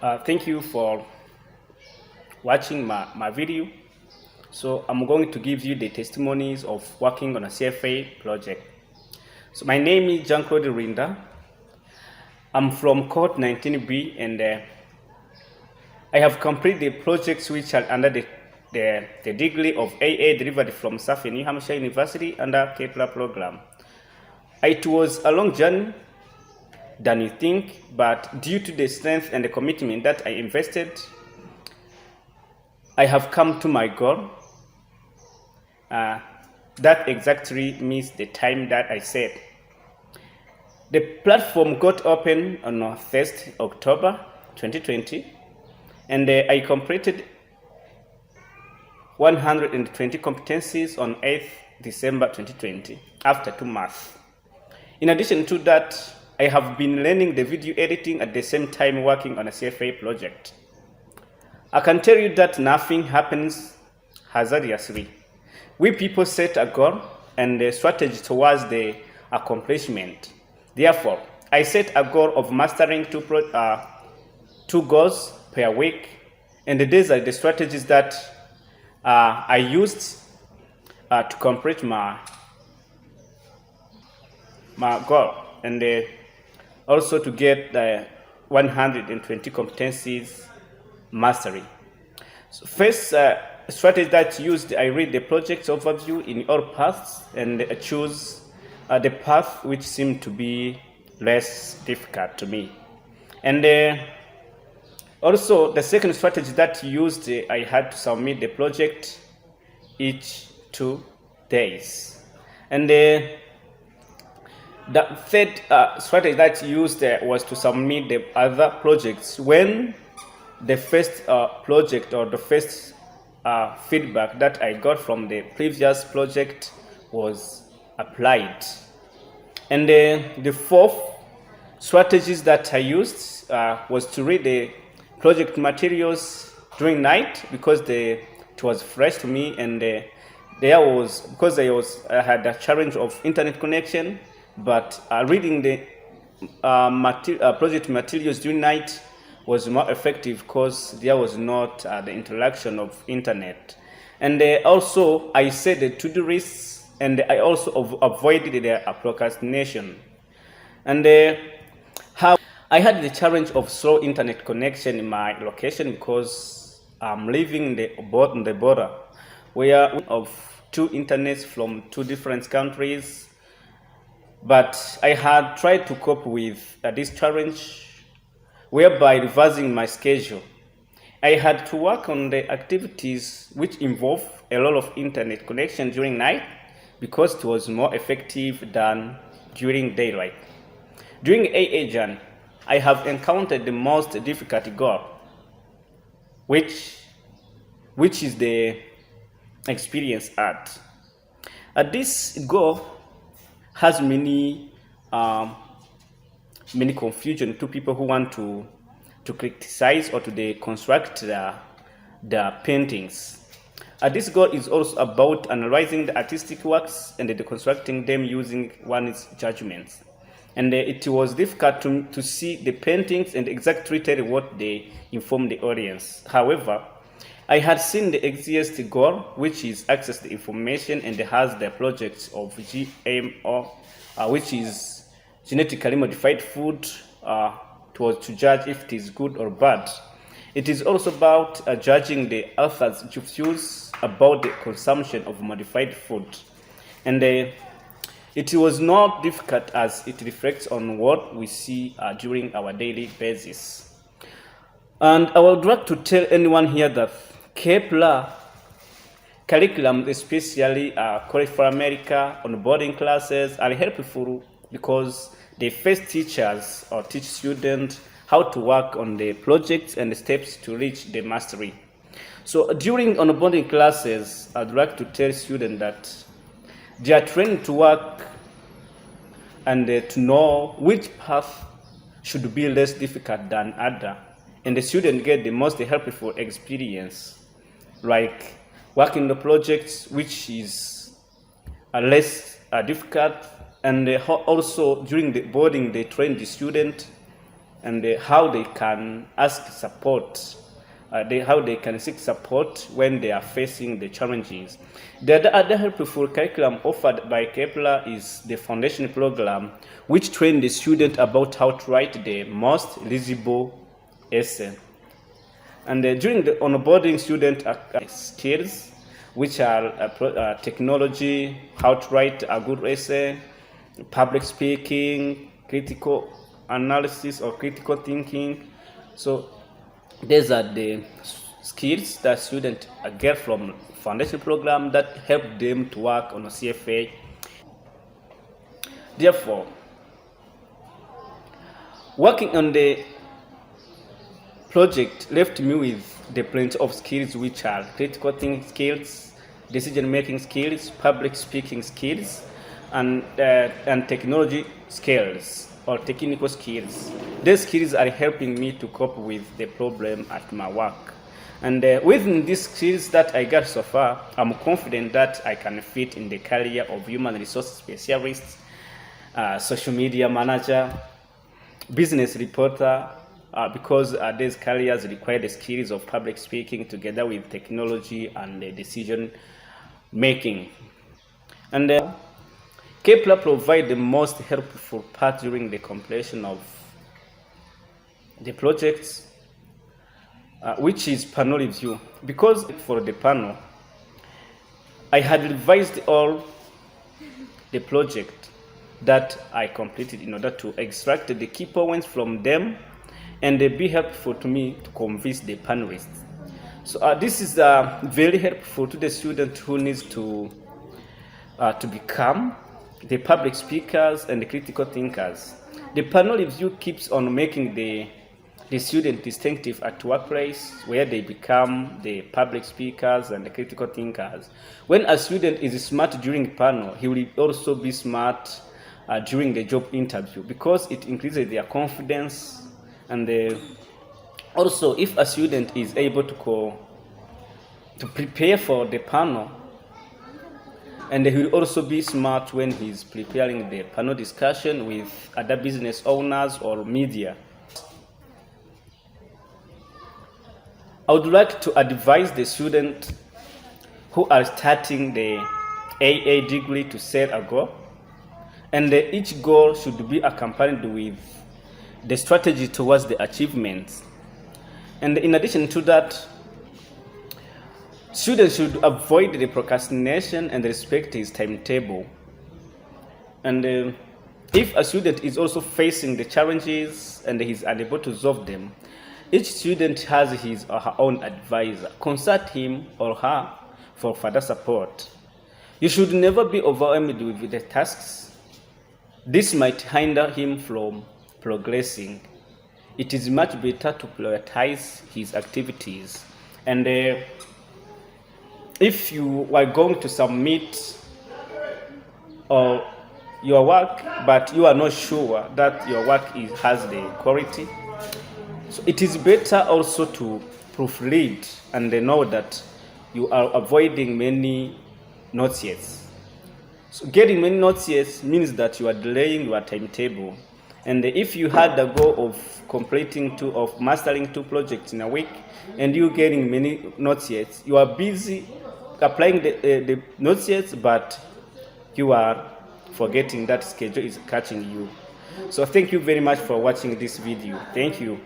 Thank you for watching my video. So I'm going to give you the testimonies of working on a CFA project. So my name is Jean-Claude Rinda. I'm from Cohort 19B and I have completed the projects which are under the degree of AA delivered from Suffolk, New Hampshire University under Kepler program. It was a long journey than you think, but due to the strength and the commitment that I invested, I have come to my goal. That exactly means the time that I said. The platform got open on 1st October 2020, and I completed 120 competencies on 8th December 2020 after 2 months. In addition to that, I have been learning the video editing at the same time working on a CFA project. I can tell you that nothing happens hazardously. We people set a goal and a strategy towards the accomplishment. Therefore, I set a goal of mastering two goals per week, and these are the strategies that I used to complete my goal, and also to get 120 competencies mastery. So first strategy that used, I read the project overview in all paths and I choose the path which seemed to be less difficult to me. And also the second strategy that used, I had to submit the project each 2 days. And the third strategy that used was to submit the other projects when the first project or the first feedback that I got from the previous project was applied. And the fourth strategies that I used was to read the project materials during night because it was fresh to me, and because I had a challenge of internet connection, but reading the project materials during night was more effective because there was not the interaction of internet. And also I set the to-do lists, and I also avoided the procrastination. And how I had the challenge of slow internet connection in my location because I'm living in the border where of two internets from two different countries. But I had tried to cope with this challenge whereby revising my schedule. I had to work on the activities which involve a lot of internet connection during night because it was more effective than during daylight. During AA journey, I have encountered the most difficult goal, which is the experience art. This goal has many confusion to people who want to criticize or to deconstruct the paintings. This goal is also about analyzing the artistic works and deconstructing them using one's judgments. And it was difficult to see the paintings and exactly tell what they inform the audience. However, I had seen the easiest goal, which is access the information and has the projects of GMO, which is genetically modified food, to judge if it is good or bad. It is also about judging the author's views about the consumption of modified food. And it was not difficult as it reflects on what we see during our daily basis. And I would like to tell anyone here that Kepler curriculum, especially College for America on boarding classes, are helpful because they first teachers or teach students how to work on the projects and the steps to reach the mastery. So during onboarding classes, I'd like to tell students that they are trained to work and to know which path should be less difficult than other, and the student get the most helpful experience, like working the projects which is less difficult, and also during the boarding they train the student and how they can ask support, how they can seek support when they are facing the challenges. The other helpful curriculum offered by Kepler is the foundation program, which trains the student about how to write the most legible essay. And during the onboarding, student skills, which are technology, how to write a good essay, public speaking, critical analysis or critical thinking. So these are the skills that students get from foundation program that help them to work on a CFA. Therefore, working on the project left me with the plenty of skills, which are critical thinking skills, decision making skills, public speaking skills, and technology skills or technical skills. These skills are helping me to cope with the problem at my work. And within these skills that I got so far, I'm confident that I can fit in the career of human resource specialist, social media manager, business reporter, because these careers require the skills of public speaking together with technology and decision making. And Kepler provides the most helpful part during the completion of the projects, which is panel review. Because for the panel, I had revised all the project that I completed in order to extract the key points from them and be helpful to me to convince the panelists. So this is very helpful to the student who needs to become the public speakers and the critical thinkers. The panel review keeps on making the student distinctive at workplace, where they become the public speakers and the critical thinkers. When a student is smart during panel, he will also be smart during the job interview, because it increases their confidence. And also, if a student is able to prepare for the panel, and he will also be smart when he's preparing the panel discussion with other business owners or media. I would like to advise the students who are starting the AA degree to set a goal, and each goal should be accompanied with the strategy towards the achievements. And in addition to that, students should avoid the procrastination and respect his timetable. And if a student is also facing the challenges and he is unable to solve them, each student has his or her own advisor. Consult him or her for further support. You should never be overwhelmed with the tasks. This might hinder him from progressing. It is much better to prioritize his activities. And if you are going to submit your work, but you are not sure that your work has the quality, so it is better also to proofread and know that you are avoiding many notes yet. So getting many notes yet means that you are delaying your timetable. And if you had the goal of mastering 2 projects in a week, and you getting many notes yet, you are busy applying the notes yet, but you are forgetting that schedule is catching you. So thank you very much for watching this video. Thank you.